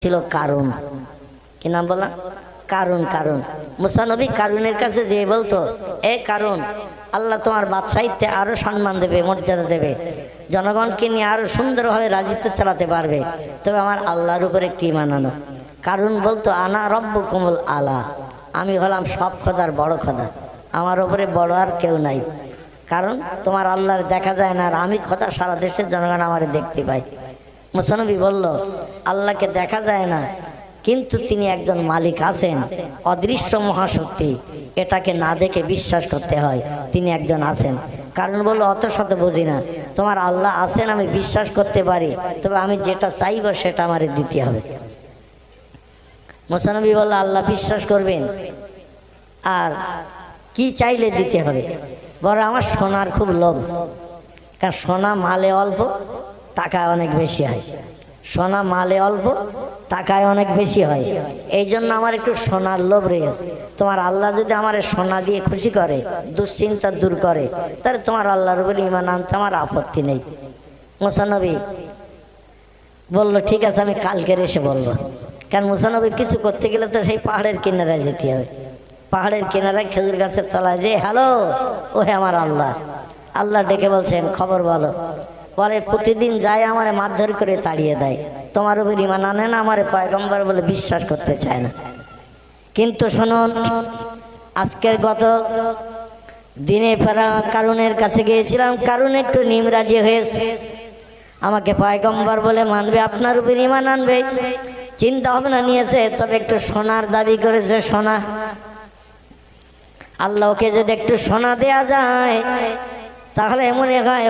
ছিল কারুন। কি নাম বললাম? কারুন। কারুন মুসা নবী কারুনের কাছে যে বলতো, এ কারুন, আল্লাহ তোমার বাদশাহিত্বে আরো সম্মান দেবে, মর্যাদা দেবে, জনগণকে নিয়ে আরো সুন্দরভাবে রাজত্ব চালাতে পারবে, তবে আমার আল্লাহর উপরে কি মানানো। কারুন বলতো, আনা রব্বুকুমুল আলা, আমি হলাম সব খোদার বড় খোদা, আমার উপরে বড় আর কেউ নাই। কারণ তোমার আল্লাহর দেখা যায় না, আর আমি খোদা, সারা দেশের জনগণ আমারে দেখতে পায়। মুসা নবী বলল, আল্লাহকে দেখা যায় না, কিন্তু তিনি একজন মালিক আছেন, অদৃশ্য মহাশক্তি, এটাকে না দেখে বিশ্বাস করতে হয় তিনি একজন আছেন। কারণ বললো, অত শত বুঝি না, তোমার আল্লাহ আছেন আমি বিশ্বাস করতে পারি, তবে আমি যেটা চাইব সেটা আমারে দিতে হবে। মুসা নবী বলল, আল্লাহ বিশ্বাস করবেন, আর কি চাইলে দিতে হবে? বড় আমার সোনার খুব লোভ, কারণ সোনা মালে অল্প, টাকায় অনেক বেশি হয়। সোনা মালে অল্প, টাকায় অনেক বেশি হয়, এই জন্য আমার একটু সোনার লোভ রয়েছে। তোমার আল্লাহ যদি আমার সোনা দিয়ে খুশি করে, দুশ্চিন্তা দূর করে, তাহলে তোমার আল্লাহর উপরে ঈমান আনতে আমার আপত্তি নেই। মুসা নবী বললো, ঠিক আছে, আমি কালকের এসে বলবো। কারণ মুসা নবী কিছু করতে গেলে তো সেই পাহাড়ের কিনারায় যেতে হবে। পাহাড়ের কিনারায় খেজুর গাছের তলায় যে, হ্যালো, ও হে আমার আল্লাহ। আল্লাহ ডেকে বলছেন, খবর বলো। বলে, প্রতিদিন যায় আমার মারধর করে তাড়িয়ে দেয়, তোমার উপর ঈমান আনে না, আমার পয়গম্বর বলে বিশ্বাস করতে চায় না। কিন্তু শুনুন, আজকের গত দিনে ফেরা কারুনের কাছে গিয়েছিলাম, কারুন একটু নিমরাজি হয়েছে, আমাকে পয়গম্বর বলে মানবে, আপনার উপর ঈমান আনবে, চিন্তা ভাবনা নিয়েছে, তবে একটু সোনার দাবি করেছে। সোনা, আল্লাহকে যদি একটু সোনা দেয়া যায়, তাহলে মনে হয়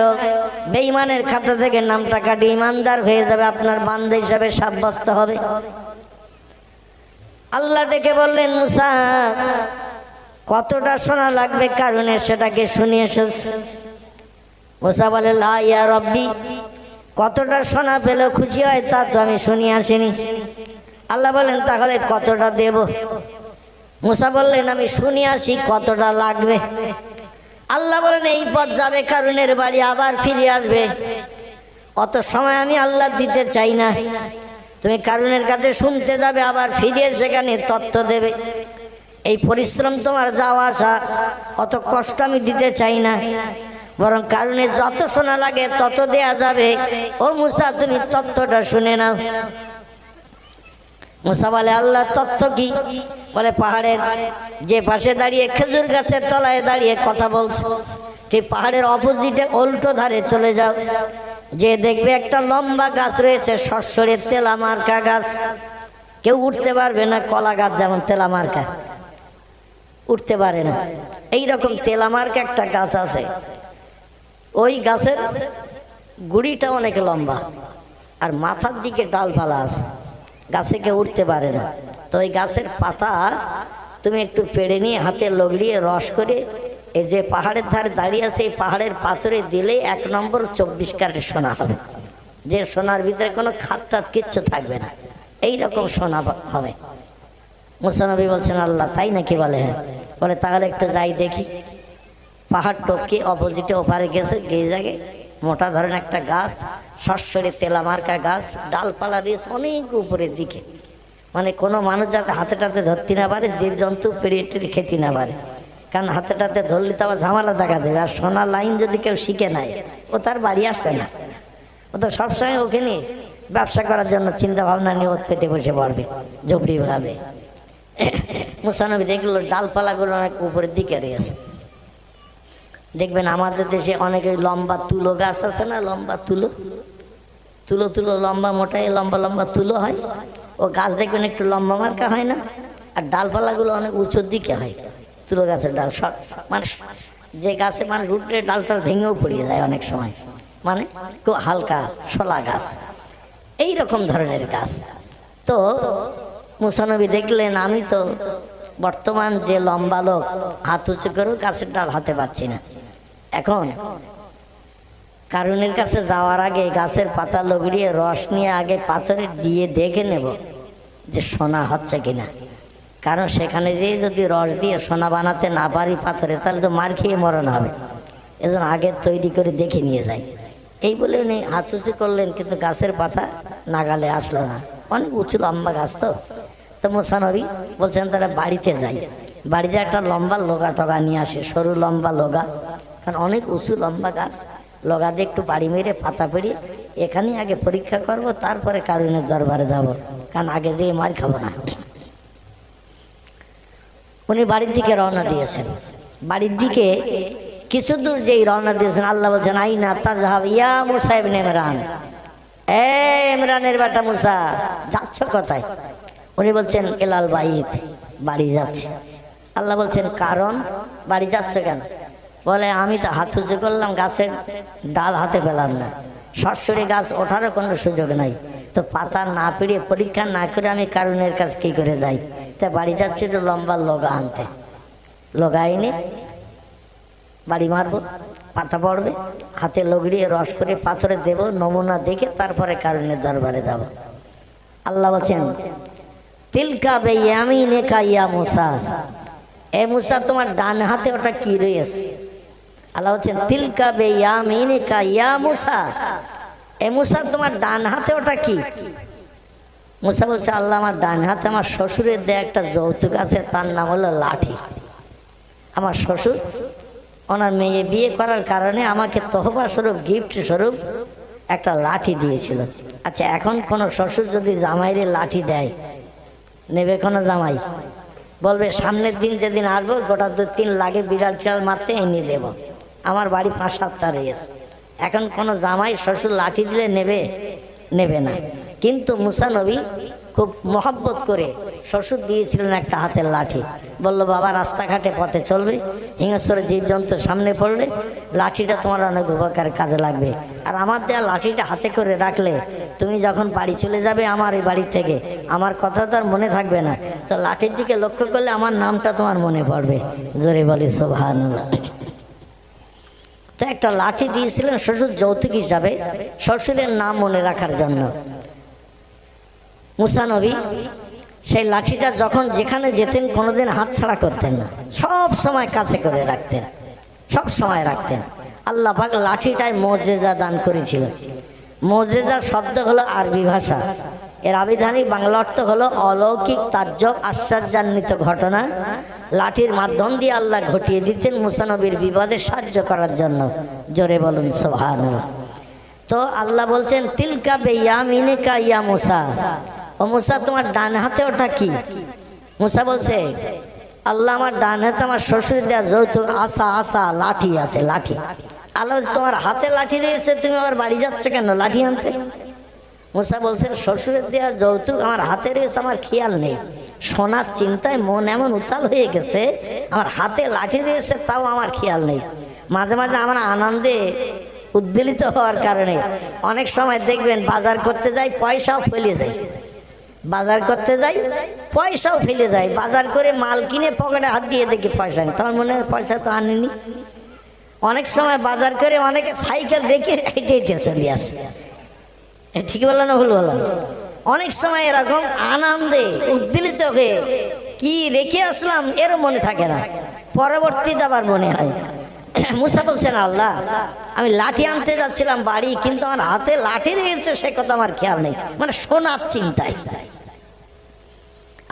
বেঈমানের খাতা থেকে নামটা কাটি ইমানদার হয়ে যাবে, আপনার বান্দা হিসাবে সাব্যস্ত হবে। আল্লাহ ডেকে বললেন, মুসা, কতটা সোনা লাগবে কারণে সেটাকে শুনিয়ে এসেছে। মুসা বলে, লা ইয়া রব্বি, কতটা সোনা পেলেও খুশি হয় তা তো আমি শুনিয়ে আসিনি। আল্লাহ বলেন, তাহলে কতটা দেব? মুসা বললেন, আমি শুনিয়ে আসি কতটা লাগবে। আল্লাহ বলেন, এই পথ যাবে কারুনের বাড়ি, আবার ফিরে আসবে, অত সময় আমি আল্লাহ দিতে চাই না। তুমি কারুনের কাছে শুনতে যাবে, আবার ফিরে সেখানে তথ্য দেবে, এই পরিশ্রম তোমার যাওয়া আসা, অত কষ্ট আমি দিতে চাই না। বরং কারুনের যত শোনা লাগে তত দেয়া যাবে। ও মুসা, তুমি তথ্যটা শুনে নাও। মুসা বলে, আল্লাহ তথ্য কি? বলে, পাহাড়ের যে পাশে দাঁড়িয়ে খেজুর গাছের তলায় দাঁড়িয়ে কথা বলছো, ঠিক পাহাড়ের অপোজিটে উল্টো ধারে চলে যাও, যে দেখবে একটা লম্বা গাছ রয়েছে, সরসরের তেলামার্কা গাছ, কেউ উঠতে পারবে না। কলা গাছ যেমন তেলামার্কা, উঠতে পারে না, এইরকম তেলামার্কা একটা গাছ আছে। ওই গাছের গুড়িটা অনেক লম্বা, আর মাথার দিকে ডালপালা আছে, গাছে কেউ উঠতে পারে না। তো ওই গাছের পাতা তুমি একটু পেড়ে নিয়ে হাতে লগড়িয়ে রস করে, এই যে পাহাড়ের ধারে দাঁড়িয়ে আছে, এই পাহাড়ের পাথরে দিলেই 1 নম্বর 24 ক্যারেট সোনা হবে, যে সোনার ভিতরে কোনো খাত টাত কিচ্ছু থাকবে না, এইরকম সোনা হবে। মুসা নবী বলছেন, আল্লাহ তাই নাকি? বলে, হ্যাঁ। বলে, তাহলে একটু যাই দেখি। পাহাড় টপকে অপোজিটে ওপারে গেছে, গিয়ে জায়গায় মোটা ধরনের একটা গাছ, সরসরে তেলামার্কা গাছ, ডালপালা রয়েছে অনেক উপরের দিকে, মানে কোনো মানুষ যাতে হাতে টাতে ধরতে না পারে, জীব জন্তু পেড়ে টেড়ে খেতে না পারে, কারণ হাতে টাতে ধরলে তো আবার ঝামেলা দেখা দেবে। আর সোনার লাইন যদি কেউ শিখে নেয়, ও তার বাড়ি আসবে না, ও তো সবসময় ওখানে ব্যবসা করার জন্য চিন্তা ভাবনা নিয়ে ওত পেতে বসে পড়বে, ঝুপড়ি ভাবে। মুসা নবী দেখলো ডালপালাগুলো অনেক উপরের দিকে রয়েছে। দেখবেন আমাদের দেশে অনেক ওই লম্বা তুলো গাছ আছে না, লম্বা তুলো তুলো তুলো লম্বা মোটাই লম্বা লম্বা তুলো হয়, ও গাছ দেখবেন একটু লম্বা মার্কা হয় না, আর ডালপালাগুলো অনেক উঁচুর দিকে হয়। তুলো গাছের ডাল সব মানে যে গাছে মানে রুটে ডালটাল ভেঙেও পড়িয়ে যায় অনেক সময়, মানে খুব হালকা শোলা গাছ, এই রকম ধরনের গাছ। তো মুসা নবী দেখলেন, আমি তো বর্তমান যে লম্বা লোক, হাত উঁচু করেও গাছের ডাল হাতে পাচ্ছি না। এখন কারুনের কাছে যাওয়ার আগে গাছের পাতা লগড়িয়ে রস নিয়ে আগে পাথরে দিয়ে দেখে নেব যে সোনা হচ্ছে কিনা, কারণ সেখানে যেয়ে যদি রস দিয়ে সোনা বানাতে না পারি পাথরে, তাহলে তো মার খেয়ে মরণ হবে, এজন্য আগে তৈরি করে দেখে নিয়ে যাই। এই বলে উনি হাত উঁচু করলেন, কিন্তু গাছের পাতা নাগালে আসলো না, অনেক উঁচু লম্বা গাছ। তো মুসা নবী বলছেন তারা বাড়িতে যাই, বাড়িতে একটা লম্বা লগা টগা নিয়ে আসে, সরু লম্বা লগা, কারণ অনেক উঁচু লম্বা গাছ, লগা দিয়ে একটু বাড়ি মেরে পাতা পেড়িয়ে এখানেই আগে পরীক্ষা করব, তারপরে কারুনের দরবারে যাব, কারণ আগে যেয়ে মার খাবো না। উনি বাড়ির দিকে রওনা দিয়েছেন। বাড়ির দিকে কিছু দূর যেই রওনা দিয়েছেন, আল্লাহ বলছেন আইনা তাজহাব ইয়া মুসা ইবনে ইমরান, এ ইমরানের বেটা মুসা, যাচ্ছ কোথায়? উনি বলছেন এলাল বাইত, বাড়ি যাচ্ছে। আল্লাহ বলছেন কারণ, বাড়ি যাচ্ছ কেন? বলে আমি তো হাত উঁচু করলাম, গাছের ডাল হাতে পেলাম না, সরাসরি গাছ ওঠারও কোনো সুযোগ নাই, তো পাতা না পেড়িয়ে পরীক্ষা না করে আমি কারুনের কাছে কী করে যাই? তা বাড়ি যাচ্ছে তো লম্বা লগা আনতে, লগা এনে বাড়ি মারবো, পাতা পড়বে, হাতে লগড়িয়ে রস করে পাথরে দেব, নমুনা দেখে তারপরে কারুনের দরবারে যাব। আল্লাহ বলছেন তিলকা বেয়ামিনেকা ইয়া মুসা, এ মুসা তোমার ডান হাতে ওটা কি রয়েছে? আল্লাহ বলছেন তিলকা বেয়ামিনেকা ইয়া মুসা, এ মুসা তোমার ডান হাতে ওটা কি? মুসা বলছে আল্লাহ আমার ডান হাতে আমার শ্বশুরের দেয়া একটা যৌতুক আছে, তার নাম হলো লাঠি। আমার শ্বশুর ওনার মেয়ে বিয়ে করার কারণে আমাকে তহবা স্বরূপ, গিফট স্বরূপ একটা লাঠি দিয়েছিল। আচ্ছা এখন কোনো শ্বশুর যদি জামাইরে লাঠি দেয়, নেবে কোনো জামাই? বলবে সামনের দিন যেদিন আসবো গোটা 2-3 লাগে বিড়াল টিড়াল মারতে এনে দেব, আমার বাড়ি 5-7টা রয়েছে। এখন কোনো জামাই শ্বশুর লাঠি দিলে নেবে? নেবে না। কিন্তু মুসা নবী খুব মহব্বত করে শ্বশুর দিয়েছিলেন একটা হাতের লাঠি, বলল বাবা রাস্তাঘাটে পথে চলবে, হিংস্র জীবজন্তু সামনে পড়লে লাঠিটা তোমার অনেক উপকার কাজে লাগবে, আর আমার দেওয়া লাঠিটা হাতে করে রাখলে তুমি যখন বাড়ি চলে যাবে আমার এই বাড়ি থেকে, আমার কথা তো আর মনে থাকবে না, তো লাঠির দিকে লক্ষ্য করলে আমার নামটা তোমার মনে পড়বে। জোরে বলি সুবহানাল্লাহ। তো একটা লাঠি দিয়েছিলেন শ্বশুর যৌতুক হিসাবে, শ্বশুরের নাম মনে রাখার জন্য। মুসা নবী সেই লাঠিটা যখন যেখানে যেতেন কোনোদিন হাতছাড়া করতেন না, সব সময় কাছে করে রাখতেন, সব সময় রাখতেন। আল্লাহ পাক লাঠিটায় মোজেজা দান করেছিল। মোজেজা শব্দ হলো আরবি ভাষা, এর আবিধানিক বাংলা অর্থ হলো অলৌকিক, তাজ্জব, আশ্চর্যান্বিত ঘটনা। লাঠির মাধ্যম দিয়ে আল্লাহ ঘটিয়ে দিতেন মুসা নবীর বিপদে সাহায্য করার জন্য। জোরে বলুন সুবহানাল্লাহ। তো আল্লাহ বলছেন তিলকা বেয়ামিনেকা ইয়া মুসা, ও মুসা তোমার ডান হাতে ওটা কি? মুসা বলছে আল্লাহ আমার ডান হাতে আমার শ্বশুর দেওয়া যৌতুক আসা, আসা লাঠি আছে, লাঠি। আল্লাহ তোমার হাতে লাঠি রয়েছে, তুমি আবার বাড়ি যাচ্ছে কেন লাঠি আনতে? মুসা বলছেন শ্বশুরের দেওয়া যৌতুক আমার হাতে রয়েছে, আমার খেয়াল নেই, সোনার চিন্তায় মন এমন উতাল হয়ে গেছে, আমার হাতে লাঠি রয়েছে তাও আমার খেয়াল নেই। মাঝে মাঝে আমরা আনন্দে উদ্বেলিত হওয়ার কারণে অনেক সময় দেখবেন বাজার করতে যাই পয়সাও ফেলে যায়, বাজার করতে যাই পয়সাও ফেলে যায়, বাজার করে মাল কিনে পকেটে হাত দিয়ে দেখি পয়সা নেই, তোমার মনে হয় পয়সা তো আনেনি। অনেক সময় বাজার করে অনেকে সাইকেল রেখে হেঁটে হেঁটে চলে আসে, ঠিক বললাম না ভুল বললাম? অনেক সময় এরকম আনন্দে উদ্বেলিত হয়ে কি রেখে আসলাম এরও মনে থাকে না, পরবর্তীতে আবার মনে হয়। মুসা বলছেন আল্লাহ আমি লাঠি আনতে যাচ্ছিলাম বাড়ি, কিন্তু আমার হাতে লাঠি রয়েছে সে কথা আমার খেয়াল নেই, মানে সোনার চিন্তায়।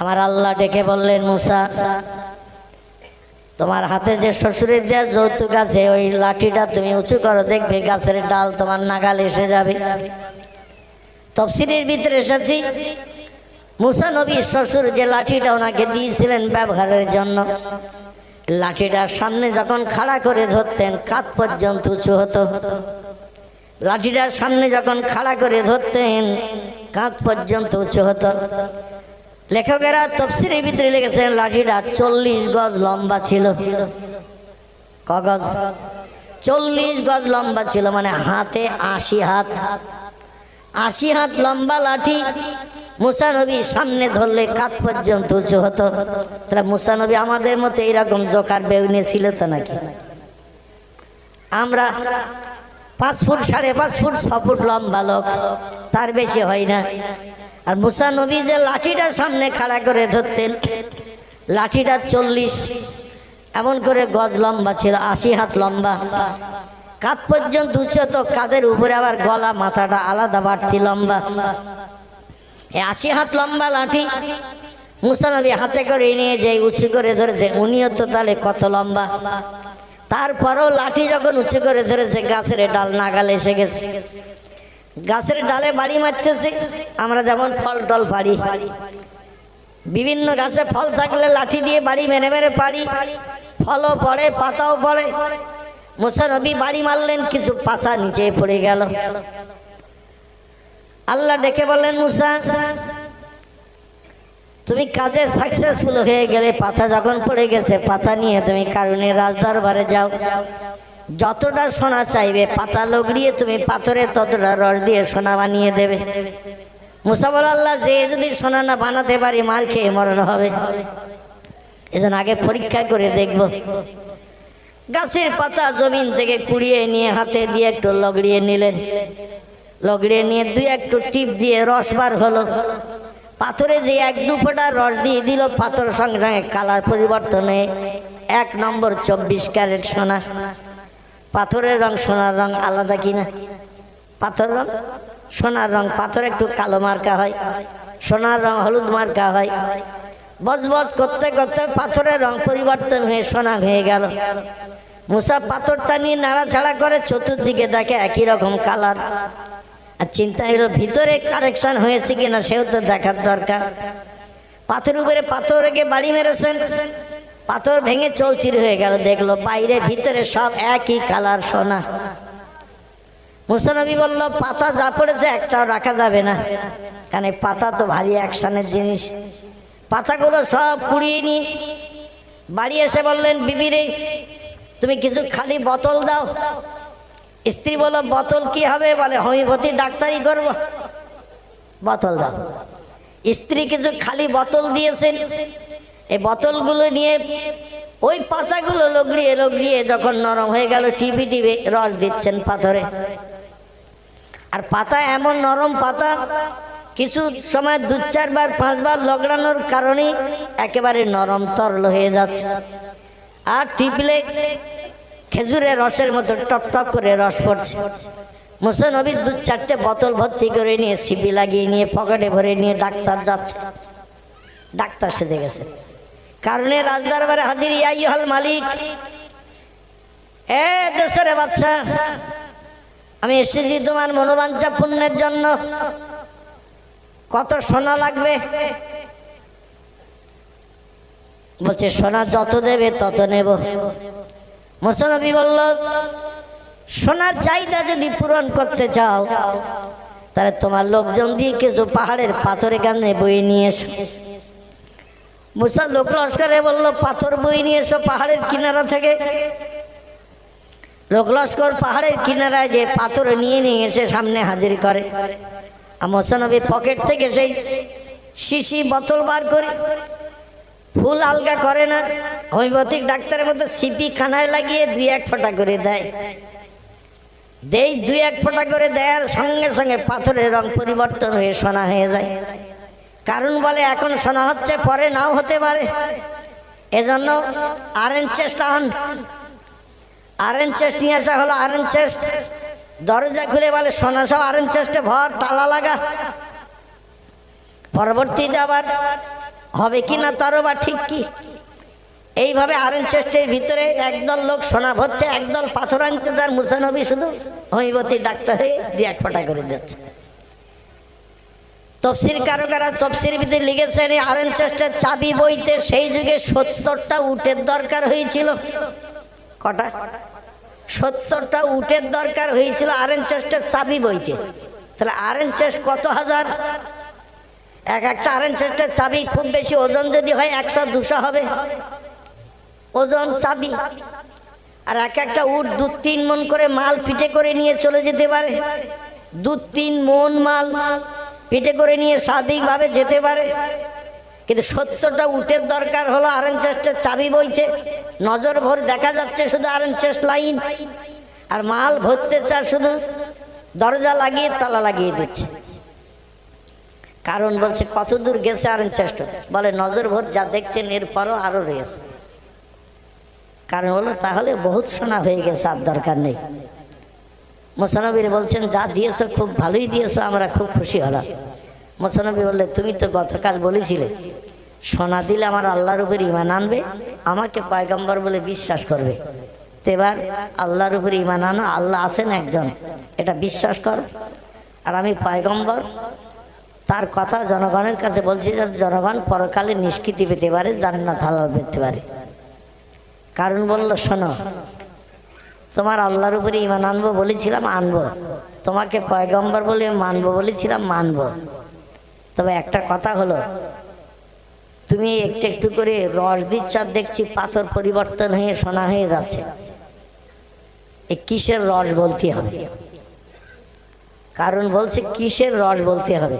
আমার আল্লাহ ডেকে বললেন মুসা তোমার হাতে যে শ্বশুরের দেওয়া যৌতুক আছে ওই লাঠিটা তুমি উঁচু করো, দেখবে গাছের ডাল তোমার নাগালে এসে যাবে। তাফসীরের ভিতরে এসেছি মুসা নবীর শ্বশুর যে লাঠিটা ওনাকে দিয়েছিলেন ব্যবহারের জন্য, লাঠিটার সামনে যখন খাড়া করে ধরতেন কাঁধ পর্যন্ত উঁচু হতো, লাঠিটার সামনে যখন খাড়া করে ধরতেন কাঁধ পর্যন্ত উঁচু হতো। লেখকেরা তাফসীরের ভিতরে লিখেছেন লাঠিটা 40 গজ লম্বা ছিল। ক গজ? 40 গজ লম্বা ছিল, মানে হাতে 80 হাত, 80 হাত লম্বা লাঠি মুসা নবী সামনে ধরলে কাঁধ পর্যন্ত উঁচু হতো। তাহলে মুসা নবী আমাদের মতো এইরকম জোকার বেউনে ছিল তো নাকি? আমরা 5 ফুট, 5.5 ফুট, 6 ফুট লম্বা লোক, তার বেশি হয় না। আর মুসা নবী যে লাঠিটা সামনে খাড়া করে ধরতেন, লাঠিটা 40 এমন করে গজ লম্বা ছিল, 80 হাত লম্বা, কাঁধ পর্যন্ত উঁচু, তো কাঁধের উপরে আবার গলা মাথাটা আলাদা বাড়তি লম্বা। 80 হাত লম্বা লাঠি মুসা নবী হাতে করে নিয়ে যে উঁচু করে ধরেছে, উনিও তো তাহলে কত লম্বা। তারপরেও লাঠি যখন উঁচু করে ধরেছে, গাছের ডাল নাগালে এসে গেছে। গাছের ডালে বাড়ি মারতেছে, আমরা যেমন ফল টল পারি, বিভিন্ন গাছে ফল থাকলে লাঠি দিয়ে বাড়ি মেরে মেরে পারি, ফলও পড়ে পাতাও পড়ে। মুসা নবী বাড়ি মারলেন, কিছু পাতা নিচে পড়ে গেল। আল্লাহ ডেকে বললেন, মুসা তুমি কাজে সাকসেসফুল হয়ে গেলে, পাতা যখন পড়ে গেছে পাতা নিয়ে তুমি কারুনের রাজদরবারে যাও, যতটা সোনা চাইবে পাতা লগড়িয়ে তুমি পাথরে ততটা রস দিয়ে সোনা বানিয়ে দেবে। মুসা বল, আল্লাহ যে যদি সোনা না বানাতে পারি মার খেয়ে মরণ হবে, এজন্য আগে পরীক্ষা করে দেখব। গাছের পাতা জমিন থেকে কুড়িয়ে নিয়ে হাতে দিয়ে একটু লগড়িয়ে নিলেন, লগড়িয়ে নিয়ে দুই একটু টিপ দিয়ে রস বার হলো। পাথরে যে 1-2 ফোঁটা রস দিয়ে দিল, পাথর সঙ্গে সঙ্গে কালার পরিবর্তন হয়ে 1 নম্বর 24 ক্যারেট সোনা। পাথরের রং সোনার রং আলাদা কিনা? পাথর রং সোনার রং, পাথর একটু কালো মার্কা হয়, সোনার রং হলুদ মার্কা হয়। বজবজ করতে করতে পাথরের রং পরিবর্তন হয়ে সোনা হয়ে গেল। মুসা পাথরটা নিয়ে নাড়াছাড়া করে, চতুর্দিকে দেখে একই রকম কালার। আর চিন্তা হলো ভিতরে কারেকশন হয়েছে কিনা সেও তো দেখার দরকার। পাথর উপরে পাথর রেখে বাড়ি মেরেছেন, পাথর ভেঙে চৌচির হয়ে গেল। দেখলো বাইরে ভিতরে সব একই কালার সোনা। মুসা নবী বলল, পাতা যা পড়েছে একটাও রাখা যাবে না, কারণ পাতা তো ভারী অ্যাকশনের জিনিস। পাতাগুলো সব কুড়িয়ে নিয়ে বাড়ি এসে বললেন, বিবিরে তুমি কিছু খালি বোতল দাও। স্ত্রী বলল, বোতল কি হবে? বলে, হোমিওপ্যাথি ডাক্তারি করব, বোতল দাও। স্ত্রী কিছু খালি বোতল দিয়েছেন। এই বোতলগুলো নিয়ে ওই পাতাগুলো লগড়িয়ে লগড়িয়ে যখন নরম হয়ে গেল, টিপে টিপে রস দিচ্ছেন পাথরে। আর পাতা এমন নরম পাতা, কিছু সময় 2-4 বার 5 বার লগড়ানোর কারণে একেবারে নরম তরল হয়ে যাচ্ছে। আর টিপলে খেজুরের রসের মতো টপ টপ করে রস পড়ছে। মুসা নবী 2-4টে বোতল ভর্তি করে নিয়ে সিপি লাগিয়ে নিয়ে পকেটে ভরে নিয়ে ডাক্তার যাচ্ছে। ডাক্তার সেজে গেছে, কারণে রাজদরবারে হাজির। ইয়া আইয়ুহাল মালিক, এ দেশের বাচ্চা, আমি এসেছি তোমার মনোবাঞ্ছা পূর্ণের জন্য। কত সোনা লাগবে? বলছে, সোনা যত দেবে তত নেব। মুসা নবী বলল, সোনার চাহিদা যদি পূরণ করতে চাও তাহলে তোমার লোকজন দিয়ে কিছু পাহাড়ের পাথর এখানে বয়ে নিয়ে এসো। মুসা লোক লস্করে বলল, পাথর বয়ে নিয়ে এসো পাহাড়ের কিনারা থেকে। লোক লস্কর পাহাড়ের কিনারায় যে পাথর নিয়ে নিয়ে এসে সামনে হাজির করে। আর মুসা নবী পকেট থেকে সেই শিশি বোতল বার করে, ফুল আলগা করে না, হোমিওপ্যাথিক ডাক্তারের মতো সিপি কানায় লাগিয়ে 2-1 ফোঁটা করে দেয়। 2-1 ফোঁটা করে দেওয়ার সঙ্গে সঙ্গে পাথরের রং পরিবর্তন হয়ে সোনা হয়ে যায়। কারণ বলে, এখন সোনা হচ্ছে, পরে নাও হতে পারে। এজন্য আয়রন চেস্ট আয়রন চেস্ট নিয়ে আসা হলো। আয়রন চেস্ট দরজা খুলে বলে, সোনা সব আয়রন চেস্টে ভর, তালা লাগা। পরবর্তীতে আবার হবে কি না তারও বা ঠিক কি। এইভাবে আয়রন চেস্টের ভিতরে একদল লোক সোনা ভরছে, একদল পাথর আনতে যার। মুসা নবী শুধু হোমিওপ্যাথি ডাক্তারে 2-1 ফোঁটা করে দিচ্ছে। তফসির কারকেরা তফসির ভিতরে লিখেছেন, আয়রন চেস্টের চাবি বইতে সেই যুগে 70টা উটের দরকার হয়েছিল। কটা? 70টা উটের দরকার হয়েছিল আয়রন চেস্টের চাবি বইতে। তাহলে আয়রন চেস্ট কত হাজার? একটা আয়রন চেস্টের চাবি খুব বেশি ওজন যদি হয় 100-200 হবে ওজন চাবি। আর একটা উট 2-3 মণ করে মাল পিঠে করে নিয়ে চলে যেতে পারে। 2-3 মণ মাল পিঠে করে নিয়ে স্বাভাবিকভাবে যেতে পারে। কিন্তু 70টা উটের দরকার হলো আয়রন চেস্টের চাবি বইতে। নজর ভর দেখা যাচ্ছে শুধু আয়রন চেস্ট লাইন, আর মাল ভরতে চা শুধু দরজা লাগিয়ে তালা লাগিয়ে দিচ্ছে। কারণ বলছে, কত দূর গেছে আয়রন চেস্ট? বলে, নজর ভর যা দেখছেন এরপরও আরো রয়েছে। কারণ হলো, তাহলে বহুত সোনা হয়ে গেছে, আর দরকার নেই। মুসা নবী বলছেন, যা দিয়েছো খুব ভালোই দিয়েছো, আমরা খুব খুশি হলাম। মুসানবী বললে, তুমি তো গতকাল বলেছিলে সোনা দিলে আমার আল্লাহর উপর ঈমান আনবে, আমাকে পয়গম্বর বলে বিশ্বাস করবে। তো এবার আল্লাহর উপর ঈমান আনো, আল্লাহ আছেন একজন, এটা বিশ্বাস করো। আর আমি পয়গম্বর, তার কথা জনগণের কাছে বলছি যাতে জনগণ পরকালে নিষ্কৃতি পেতে পারে, জান্নাত হালাল পেতে পারে। কারণ বলল, শোনো, তোমার আল্লাহর উপরে ঈমান আনবো বলেছিলাম, আনবো। তোমাকে পয়গম্বর বলে মানবো বলেছিলাম, মানবো। তবে একটা কথা হলো, তুমি একটু একটু করে রস দিচ্ছ, আর দেখছি পাথর পরিবর্তন হয়ে সোনা হয়ে যাচ্ছে। এ কিসের রস বলতে হবে? কারণ বলছে কিসের রস বলতে হবে।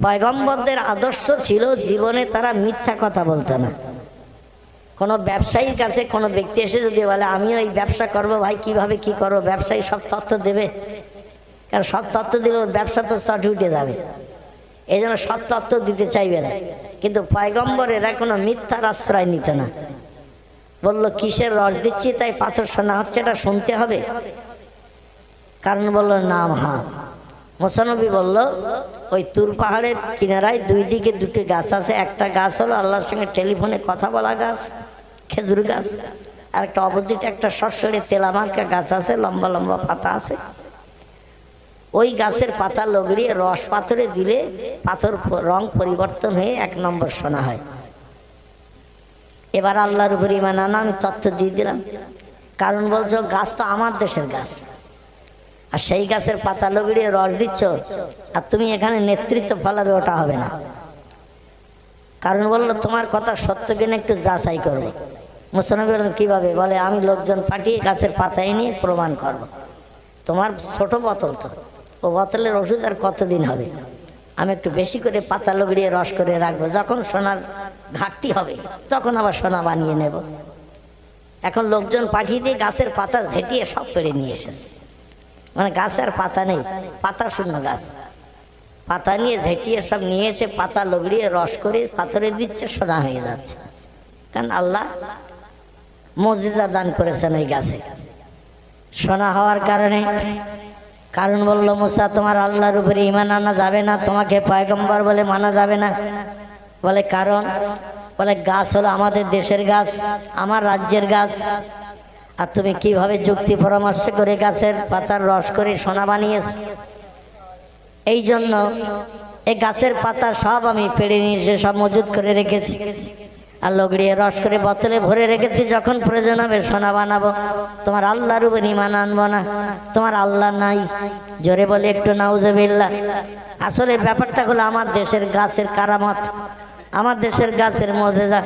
পয়গম্বরদের আদর্শ ছিল জীবনে তারা মিথ্যা কথা বলতো না। কোনো ব্যবসায়ীর কাছে কোনো ব্যক্তি এসে যদি বলে আমিও এই ব্যবসা করবো, ভাই কিভাবে কি করবো, ব্যবসায়ী সব তথ্য দেবে। কারণ সব তথ্য দিলে ওর ব্যবসা তো চটে উঠে যাবে, এই জন্য সব তথ্য দিতে চাইবে না। কিন্তু পয়গম্বর এরা কোনো মিথ্যার আশ্রয় নিত না। বলল কিসের রস দিচ্ছি তাই পাথর শোনা হচ্ছে, এটা শুনতে হবে। কারণ বলল নাম, হ্যাঁ। মুসানবী বলল, ওই তুর পাহাড়ের কিনারায় দুই দিকে দুটি গাছ আছে। একটা গাছ হলো আল্লাহর সঙ্গে টেলিফোনে কথা বলা গাছ, খেজুর গাছ। আর একটা অপোজিট একটা সরসরে তেলামার্কা গাছ আছে, লম্বা লম্বা পাতা আছে। ওই গাছের পাতা লগড়িয়ে রস পাথরে দিলে পাথর রং পরিবর্তন হয়ে 1 নম্বর সোনা হয়। এবার আল্লাহর উপর ঈমান আনো, আমি তথ্য দিয়ে দিলাম। কারণ বলছো গাছ তো আমার দেশের গাছ, আর সেই গাছের পাতা লগড়িয়ে রস দিচ্ছ, আর তুমি এখানে নেতৃত্ব ফলাবে, ওটা হবে না। কারণ বললো তোমার কথা সত্য কিনা একটু যাচাই করবো। মুসানবী বললেন কিভাবে? বলে আমি লোকজন পাঠিয়ে গাছের পাতায় নিয়ে প্রমাণ করব। তোমার ছোট বোতল তো, ও বোতলের ওষুধ আর কতদিন হবে, আমি একটু বেশি করে পাতা লগড়িয়ে রস করে রাখবো, যখন সোনার ঘাটতি হবে তখন আবার সোনা বানিয়ে নেব। এখন লোকজন পাঠিয়ে দিয়ে গাছের পাতা ঝেঁটিয়ে সব পেড়ে নিয়ে এসেছে। মানে গাছের পাতা নেই, পাতা শূন্য গাছ। পাতা নিয়ে ঝেঁটিয়ে সব নিয়ে এসে পাতা লগড়িয়ে রস করে পাথরে দিচ্ছে, সোনা হয়ে যাচ্ছে। কারণ আল্লাহ মুজিজা দান করেছেন ওই গাছে সোনা হওয়ার কারণে। কারণ বলল, মুসা তোমার আল্লাহর উপরে ঈমান আনা যাবে না, তোমাকে পয়গম্বর বলে মানা যাবে না। বলে কারণ? বলে গাছ হলো আমাদের দেশের গাছ, আমার রাজ্যের গাছ। আর তুমি কিভাবে যুক্তি পরামর্শ করে গাছের পাতার রস করে সোনা বানিয়েছ? এই জন্য এই গাছের পাতা সব আমি পেড়ে নিয়ে এসে সব মজুত করে রেখেছি, আর লগড়িয়ে রস করে বোতলে ভরে রেখেছি, যখন প্রয়োজন হবে সোনা বানাবো। তোমার আল্লাহর উপর ঈমান আনবো না, তোমার আল্লাহ নাই। জোরে বলে একটু নাউজুবিল্লাহ। আসলে ব্যাপারটা হলো আমার দেশের গাছের কারামত, আমার দেশের গাছের মর্যাদা।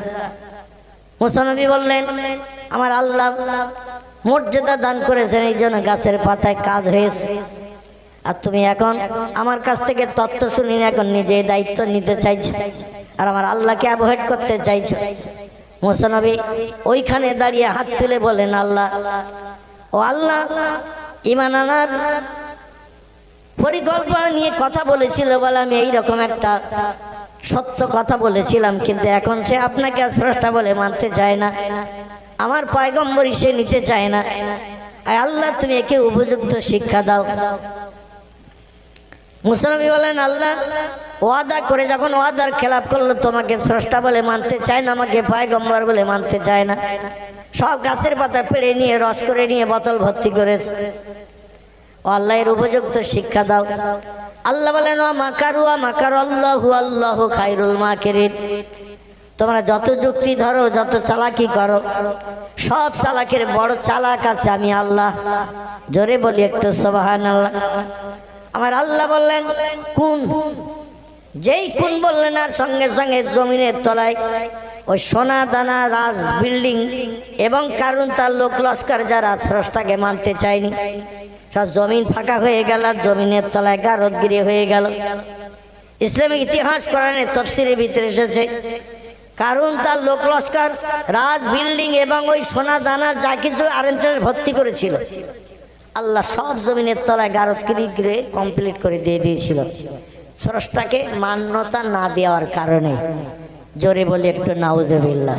মুসানবী বললেন আমার আল্লাহ মর্যাদা দান করেছেন, এই জন্য গাছের পাতায় কাজ হয়েছে। আর তুমি এখন আমার কাছ থেকে তত্ত্ব শুনি, এখন নিজে দায়িত্ব নিতে চাইছো, আর আমার আল্লাহকে অ্যাভয়েড করতে চাইছো। মুসানবী ওইখানে দাঁড়িয়ে হাত তুলে বলেন, আল্লাহ, ও আল্লাহ, ঈমান আনার পরিকল্পনা নিয়ে কথা বলেছিল বলে আমি এইরকম একটা সত্য কথা বলেছিলাম, কিন্তু এখন সে আপনাকে স্রষ্টা বলে মানতে চায় না, আমার পয়গম্বরই সে নিতে চায় না। আল্লাহ তুমি একে উপযুক্ত শিক্ষা দাও। মুসানবী বলেন, আল্লাহ ওয়াদা করে যখন ওয়াদার খেলাপ করলো, তোমাকে স্রষ্টা বলে মানতে চায় না, আমাকে পয়গম্বর বলে মানতে চায় না, সব গাছের পাতা পেড়ে নিয়ে রস করে নিয়ে বোতল ভর্তি করেছে। ও আল্লাহ এর উপযুক্ত শিক্ষা দাও। আল্লাহ বলেন, ওয়া মাকারু ওয়া মাকারাল্লাহু আল্লাহু খায়রুল মাকিরিন। তোমরা যত যুক্তি ধরো, যত চালাকি করো, সব চালাকের বড় চালাক আছে আমি আল্লাহ। জোরে বলি একটু সুবহানাল্লাহ। আমার আল্লাহ বললেন কোন, যেই কোন বললেন আর সঙ্গে সঙ্গে জমিনের তলায় ওই সোনা দানা রাজ বিল্ডিং এবং কারণ তার লোক লস্কর যারা স্রষ্টাকে মানতে চায়নি, সব জমিন ফাঁকা হয়ে গেল, জমিনের তলায় গারদগিরি হয়ে গেল। ইসলামিক ইতিহাস কোরআনে তাফসীরের ভিতরে এসেছে, কারণ তার লোক লস্কর রাজ বিল্ডিং এবং ওই সোনা দানা যা কিছু আরেঞ্জমেন্ট ভর্তি করেছিল, আল্লাহ সব জমিনের তলায় গারদগিরি করে কমপ্লিট করে দিয়ে দিয়েছিল স্রষ্টাকে মান্যতা না দেওয়ার কারণে। জোরে বলি একটু নাউজুবিল্লাহ।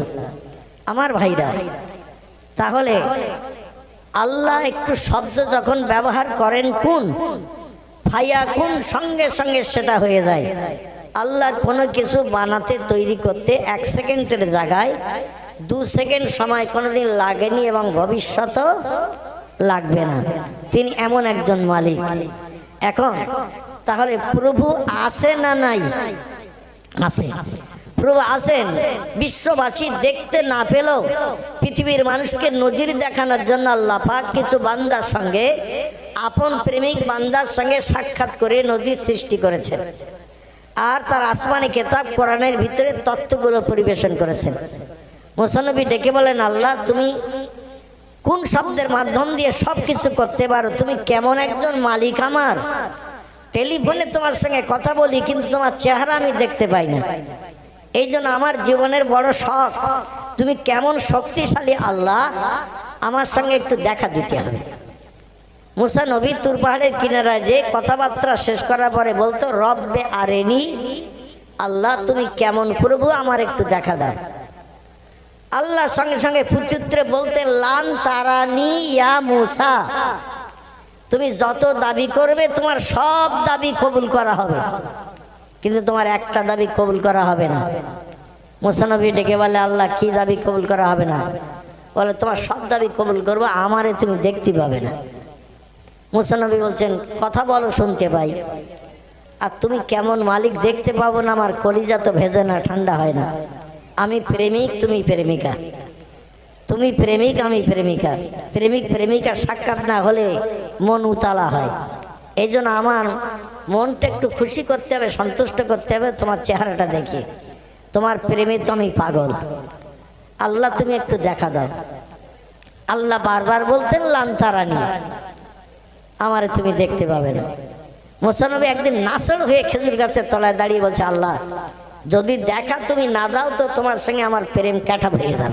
আমার ভাইরা, তাহলে আল্লাহ একটু শব্দ যখন ব্যবহার করেন কোন, ফায়াকুন, সঙ্গে সঙ্গে সেটা হয়ে যায়। আল্লাহ কোনো কিছু বানাতে তৈরি করতে 1 সেকেন্ডের জায়গায় 2 সেকেন্ড সময় কোনোদিন লাগেনি এবং ভবিষ্যতও লাগবে না। তিনি এমন একজন মালিক। এখন তাহলে প্রভু আছে না নাই? আছে, প্রভু আছেন। বিশ্ববাসী দেখতে না পেলেও পৃথিবীর মানুষকে নজির দেখানোর জন্য আল্লাহ পাক কিছু বান্দার সঙ্গে, আপন প্রেমিক বান্দার সঙ্গে সাক্ষাৎ করে নজির সৃষ্টি করেছেন। আর তার আসমানি কিতাব কোরআনের ভিতরে তত্ত্বগুলো পরিবেশন করেছেন। মুসা নবী ডেকে বলেন, আল্লাহ তুমি কোন শব্দের মাধ্যম দিয়ে সব কিছু করতে পারো? তুমি কেমন একজন মালিক আমার? টেলিফোনে তোমার সঙ্গে কথা বলি, কিন্তু তোমার চেহারা আমি দেখতে পাই না। এই জন্য আমার জীবনের বড় শখ, তুমি কেমন শক্তিশালী আল্লাহ, আমার সঙ্গে একটু দেখা দিতে হবে। মুসা নবী তুর পাহাড়ের কিনারায় যে কথাবার্তা শেষ করার পরে বলতো, রব্বে আরেনি, আল্লাহ তুমি কেমন প্রভু, আমার একটু দেখা দাও। আল্লাহ সঙ্গে সঙ্গে প্রত্যুত্তরে বলতেন, লান তারানি ইয়া মুসা, তুমি যত দাবি করবে তোমার সব দাবি কবুল করা হবে, কিন্তু তোমার একটা দাবি কবুল করা হবে না। মুসা নবী ডেকে বলে, আল্লাহ কি দাবি কবুল করা হবে না? বলে, তোমার সব দাবি কবুল করবো, আমারে তুমি দেখতে পাবে না। মুসা নবী বলছেন, কথা বলো শুনতে পাই, আর তুমি কেমন মালিক দেখতে পাবো না? আমার কলিজা তো ভেজে না, ঠান্ডা হয় না। আমি প্রেমিক, তুমি প্রেমিকা, তুমি প্রেমিক, আমি প্রেমিকা। প্রেমিক প্রেমিকা সাক্ষাৎ না হলে মন উতালা হয়। এই জন্য আমার মনটা একটু খুশি করতে হবে, সন্তুষ্ট করতে হবে তোমার চেহারাটা দেখি। তোমার প্রেমে তো আমি পাগল, আল্লাহ তুমি একটু দেখা দাও। আল্লাহ বারবার বলতেন, লান্তারানি, আমারে তুমি দেখতে পাবে না। মুসা নবী একদিন নাচড় হয়ে খেজুর গাছের তলায় দাঁড়িয়ে বলছে, আল্লাহ যদি দেখা তুমি না দাও তো তোমার সঙ্গে আমার প্রেম কাটা হয়ে যাবে।